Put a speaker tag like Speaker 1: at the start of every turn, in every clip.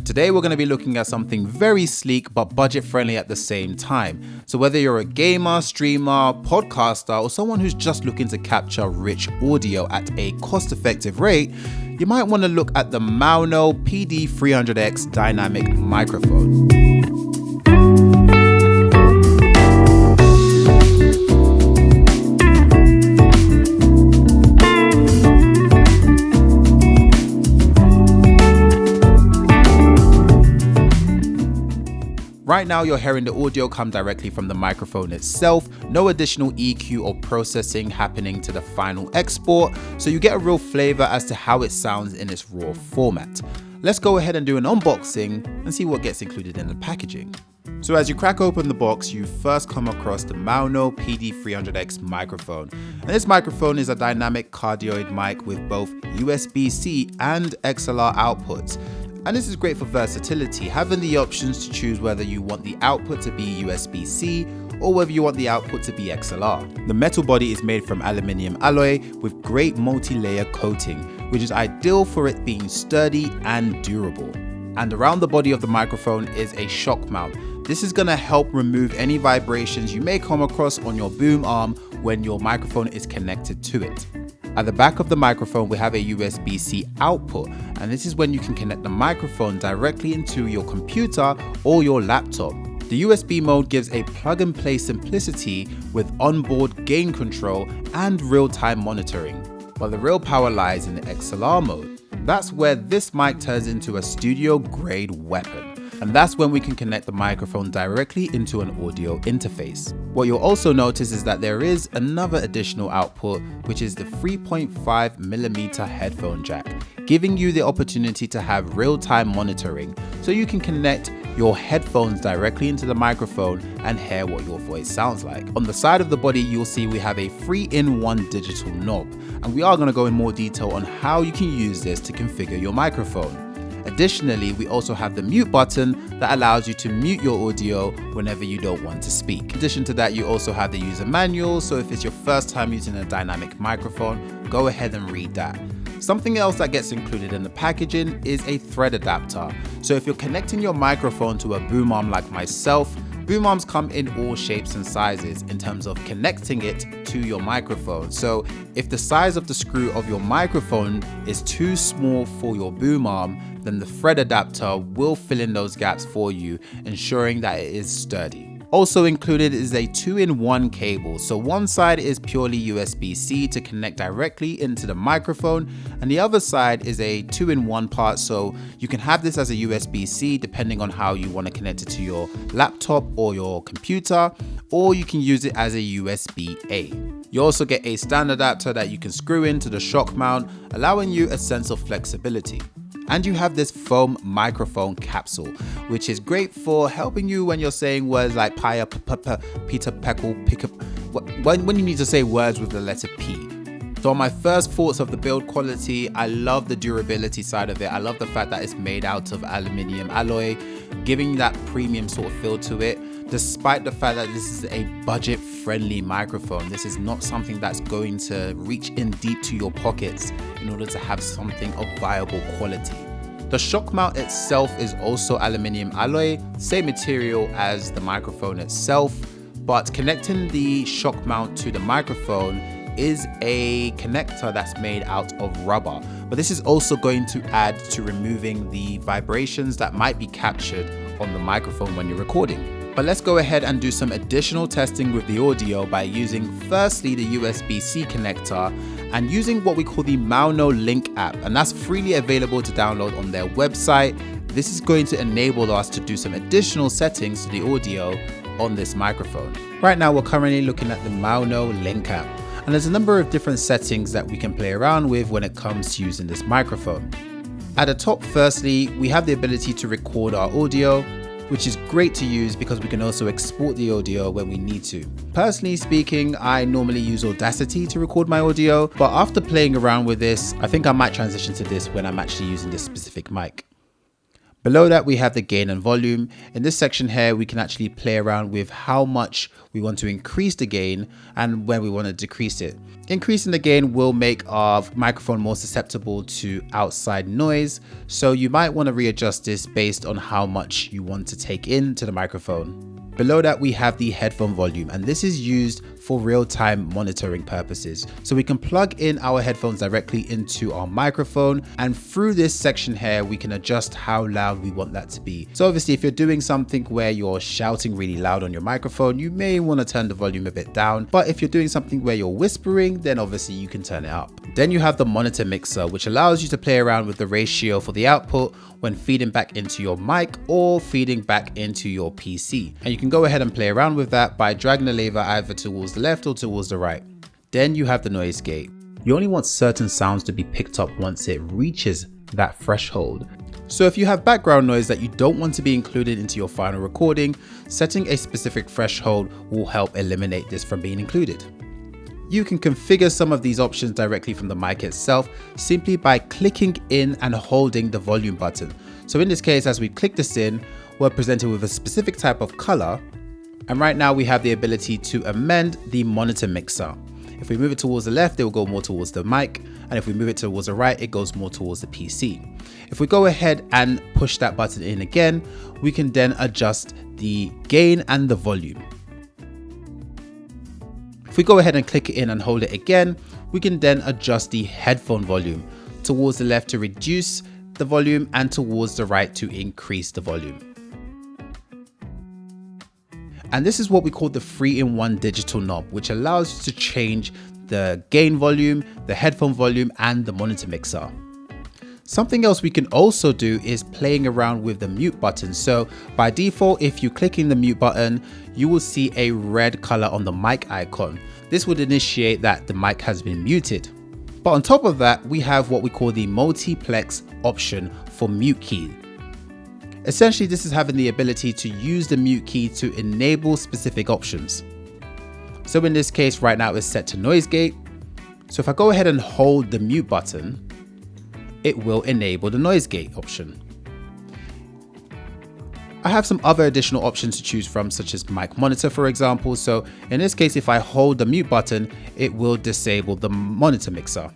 Speaker 1: Today we're going to be looking at something very sleek but budget friendly at the same time. So whether you're a gamer, streamer, podcaster, or someone who's just looking to capture rich audio at a cost-effective rate, you might want to look at the Maono PD300X dynamic microphone. Right now you're hearing the audio come directly from the microphone itself, no additional EQ or processing happening to the final export, so you get a real flavor as to how it sounds in its raw format. Let's go ahead and do an unboxing and see what gets included in the packaging. So as you crack open the box, you first come across the Maono PD300X microphone. And this microphone is a dynamic cardioid mic with both USB-C and XLR outputs. And this is great for versatility, having the options to choose whether you want the output to be USB-C or whether you want the output to be XLR. The metal body is made from aluminium alloy with great multi-layer coating, which is ideal for it being sturdy and durable. And around the body of the microphone is a shock mount. This is going to help remove any vibrations you may come across on your boom arm when your microphone is connected to it. At the back of the microphone, we have a USB-C output, and this is when you can connect the microphone directly into your computer or your laptop. The USB mode gives a plug-and-play simplicity with onboard gain control and real-time monitoring, while the real power lies in the XLR mode. That's where this mic turns into a studio-grade weapon. And that's when we can connect the microphone directly into an audio interface. What you'll also notice is that there is another additional output, which is the 3.5mm headphone jack, giving you the opportunity to have real-time monitoring, so you can connect your headphones directly into the microphone and hear what your voice sounds like. On the side of the body, you'll see we have a 3-in-1 digital knob, and we are going to go in more detail on how you can use this to configure your microphone. Additionally, we also have the mute button that allows you to mute your audio whenever you don't want to speak. In addition to that, you also have the user manual, so if it's your first time using a dynamic microphone, go ahead and read that. Something else that gets included in the packaging is a thread adapter. So if you're connecting your microphone to a boom arm like myself, boom arms come in all shapes and sizes in terms of connecting it to your microphone. So if the size of the screw of your microphone is too small for your boom arm, then the thread adapter will fill in those gaps for you, ensuring that it is sturdy. Also included is a 2-in-1 cable. So one side is purely USB-C to connect directly into the microphone, and the other side is a 2-in-1 part, so you can have this as a USB-C depending on how you want to connect it to your laptop or your computer, or you can use it as a USB-A. You also get a stand adapter that you can screw into the shock mount, allowing you a sense of flexibility. And you have this foam microphone capsule, which is great for helping you when you're saying words like pia, Peter, peckle, pick up, when you need to say words with the letter P. So on my first thoughts of the build quality, I love the durability side of it. I love the fact that it's made out of aluminium alloy, giving that premium sort of feel to it. Despite the fact that this is a budget-friendly microphone, this is not something that's going to reach in deep to your pockets in order to have something of viable quality. The shock mount itself is also aluminium alloy, same material as the microphone itself, but connecting the shock mount to the microphone is a connector that's made out of rubber. But this is also going to add to removing the vibrations that might be captured on the microphone when you're recording. But let's go ahead and do some additional testing with the audio by using firstly the USB-C connector and using what we call the Maono Link app, and that's freely available to download on their website. This is going to enable us to do some additional settings to the audio on this microphone. Right now we're currently looking at the Maono Link app, and there's a number of different settings that we can play around with when it comes to using this microphone. At the top, firstly, we have the ability to record our audio, which is great to use because we can also export the audio when we need to. Personally speaking, I normally use Audacity to record my audio, but after playing around with this, I think I might transition to this when I'm actually using this specific mic. Below that, we have the gain and volume. In this section here, we can actually play around with how much we want to increase the gain and where we want to decrease it. Increasing the gain will make our microphone more susceptible to outside noise, so you might want to readjust this based on how much you want to take into the microphone. Below that, we have the headphone volume, and this is used for real-time monitoring purposes. So we can plug in our headphones directly into our microphone, and through this section here, we can adjust how loud we want that to be. So obviously, if you're doing something where you're shouting really loud on your microphone, you may want to turn the volume a bit down. But if you're doing something where you're whispering, then obviously you can turn it up. Then you have the monitor mixer, which allows you to play around with the ratio for the output when feeding back into your mic or feeding back into your PC. And you can go ahead and play around with that by dragging the lever either towards the left or towards the right. Then you have the noise gate. You only want certain sounds to be picked up once it reaches that threshold. So if you have background noise that you don't want to be included into your final recording, setting a specific threshold will help eliminate this from being included. You can configure some of these options directly from the mic itself simply by clicking in and holding the volume button. So in this case, as we click this in, we're presented with a specific type of color. And right now we have the ability to amend the monitor mixer. If we move it towards the left, it will go more towards the mic. And if we move it towards the right, it goes more towards the PC. If we go ahead and push that button in again, we can then adjust the gain and the volume. If we go ahead and click it in and hold it again, we can then adjust the headphone volume towards the left to reduce the volume and towards the right to increase the volume. And this is what we call the 3-in-1 digital knob, which allows you to change the gain volume, the headphone volume, and the monitor mixer. Something else we can also do is playing around with the mute button. So by default, if you click in the mute button, you will see a red color on the mic icon. This would initiate that the mic has been muted. But on top of that, we have what we call the multiplex option for mute key. Essentially, this is having the ability to use the mute key to enable specific options. So in this case, right now it's set to noise gate. So if I go ahead and hold the mute button, it will enable the noise gate option. I have some other additional options to choose from, such as mic monitor, for example. So in this case, if I hold the mute button, it will disable the monitor mixer.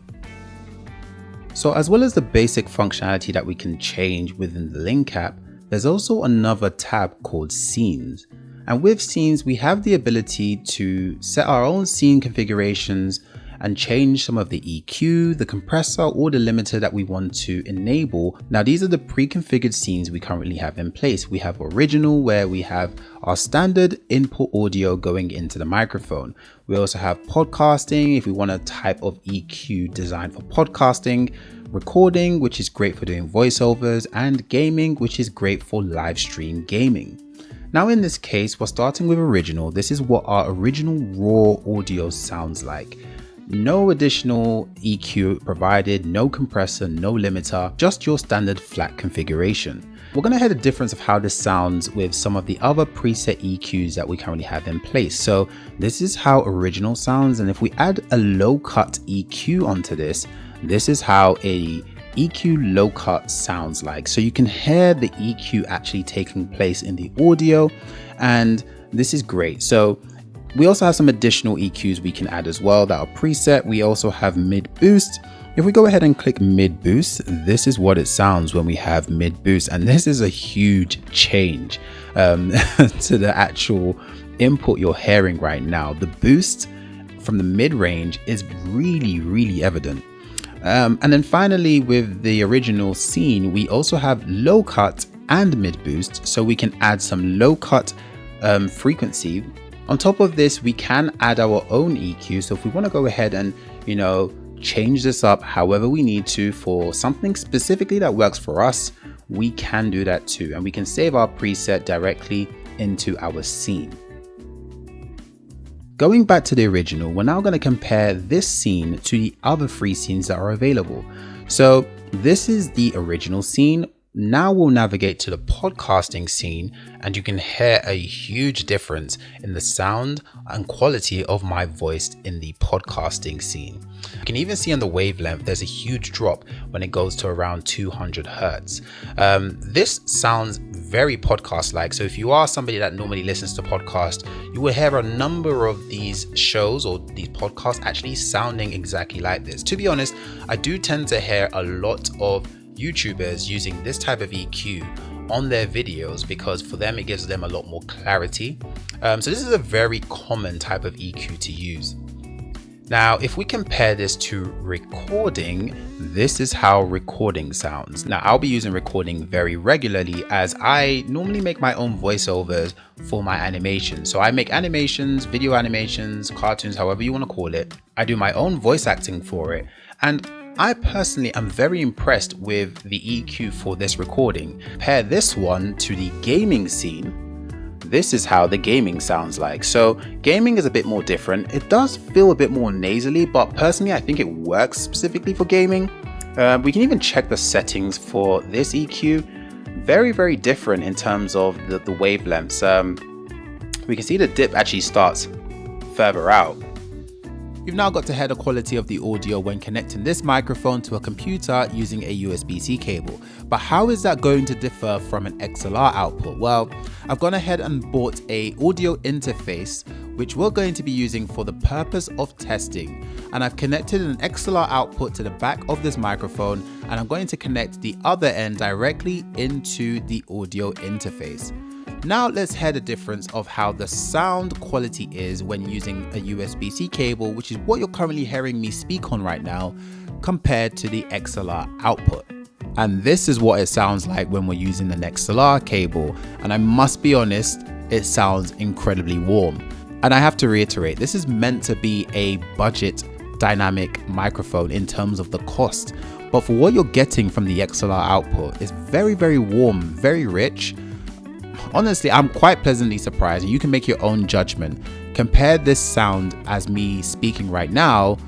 Speaker 1: So as well as the basic functionality that we can change within the Link app, there's also another tab called Scenes. And with Scenes, we have the ability to set our own scene configurations and change some of the EQ, the compressor, or the limiter that we want to enable. Now, these are the pre-configured scenes we currently have in place. We have Original, where we have our standard input audio going into the microphone. We also have Podcasting, if we want a type of EQ designed for podcasting, Recording, which is great for doing voiceovers, and Gaming, which is great for live stream gaming. Now in this case, we're starting with Original. This is what our original raw audio sounds like. No additional EQ provided, no compressor, no limiter, just your standard flat configuration. We're going to hear the difference of how this sounds with some of the other preset EQs that we currently have in place. So this is how Original sounds, and if we add a low cut EQ onto this, this is how a EQ low cut sounds like. So you can hear the EQ actually taking place in the audio, and this is great. So we also have some additional EQs we can add as well that are preset. We also have mid boost. If we go ahead and click mid boost, this is what it sounds when we have mid boost. And this is a huge change to the actual input you're hearing right now. The boost from the mid range is really evident. And then finally, with the Original scene, we also have low cut and mid boost. So we can add some low cut frequency. On top of this, we can add our own EQ. So if we want to go ahead and, change this up however we need to for something specifically that works for us, we can do that too. And we can save our preset directly into our scene. Going back to the Original, we're now going to compare this scene to the other 3 scenes that are available. So this is the Original scene. Now we'll navigate to the podcasting scene, and you can hear a huge difference in the sound and quality of my voice in the podcasting scene. You can even see on the wavelength there's a huge drop when it goes to around 200 hertz. This sounds very podcast-like, so if you are somebody that normally listens to podcasts, you will hear a number of these shows or these podcasts actually sounding exactly like this. To be honest, I do tend to hear a lot of YouTubers using this type of EQ on their videos because for them it gives them a lot more clarity. So this is a very common type of EQ to use. Now, if we compare this to recording, this is how recording sounds. Now, I'll be using recording very regularly as I normally make my own voiceovers for my animations. So I make animations, video animations, cartoons, however you want to call it. I do my own voice acting for it. And I personally am very impressed with the EQ for this recording. Compare this one to the gaming scene. This is how the gaming sounds like. So gaming is a bit more different. It does feel a bit more nasally, but personally I think it works specifically for gaming. We can even check the settings for this EQ. Very different in terms of the wavelengths. We can see the dip actually starts further out. You've now got to hear the quality of the audio when connecting this microphone to a computer using a USB-C cable. But how is that going to differ from an XLR output? Well, I've gone ahead and bought an audio interface which we're going to be using for the purpose of testing. And I've connected an XLR output to the back of this microphone, and I'm going to connect the other end directly into the audio interface. Now let's hear the difference of how the sound quality is when using a USB-C cable, which is what you're currently hearing me speak on right now, compared to the XLR output. And this is what it sounds like when we're using an XLR cable. And I must be honest, it sounds incredibly warm. And I have to reiterate, this is meant to be a budget dynamic microphone in terms of the cost. But for what you're getting from the XLR output, it's very warm, very rich. Honestly, I'm quite pleasantly surprised, and you can make your own judgment. Compare this sound as me speaking right now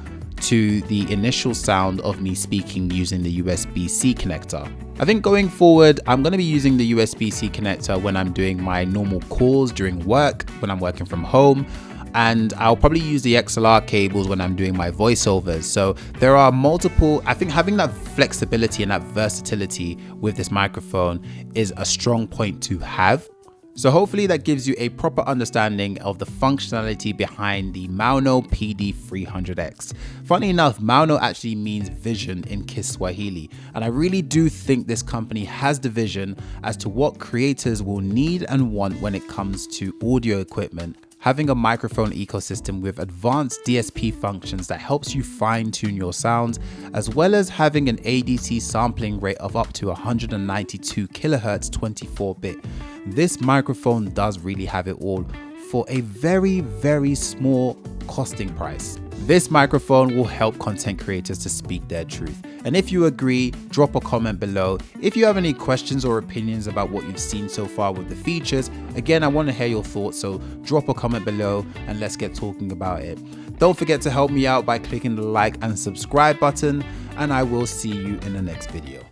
Speaker 1: to the initial sound of me speaking using the USB-C connector. I think going forward, I'm going to be using the USB-C connector when I'm doing my normal calls during work, when I'm working from home, and I'll probably use the XLR cables when I'm doing my voiceovers. So there are multiple, I think having that flexibility and that versatility with this microphone is a strong point to have. So hopefully that gives you a proper understanding of the functionality behind the Maono PD300X. Funny enough, Maono actually means vision in Kiswahili, and I really do think this company has the vision as to what creators will need and want when it comes to audio equipment. Having a microphone ecosystem with advanced DSP functions that helps you fine-tune your sounds, as well as having an ADC sampling rate of up to 192 kHz 24-bit. This microphone does really have it all for a very small costing price. This microphone will help content creators to speak their truth. And if you agree, drop a comment below. If you have any questions or opinions about what you've seen so far with the features, again, I want to hear your thoughts, so drop a comment below and let's get talking about it. Don't forget to help me out by clicking the like and subscribe button, and I will see you in the next video.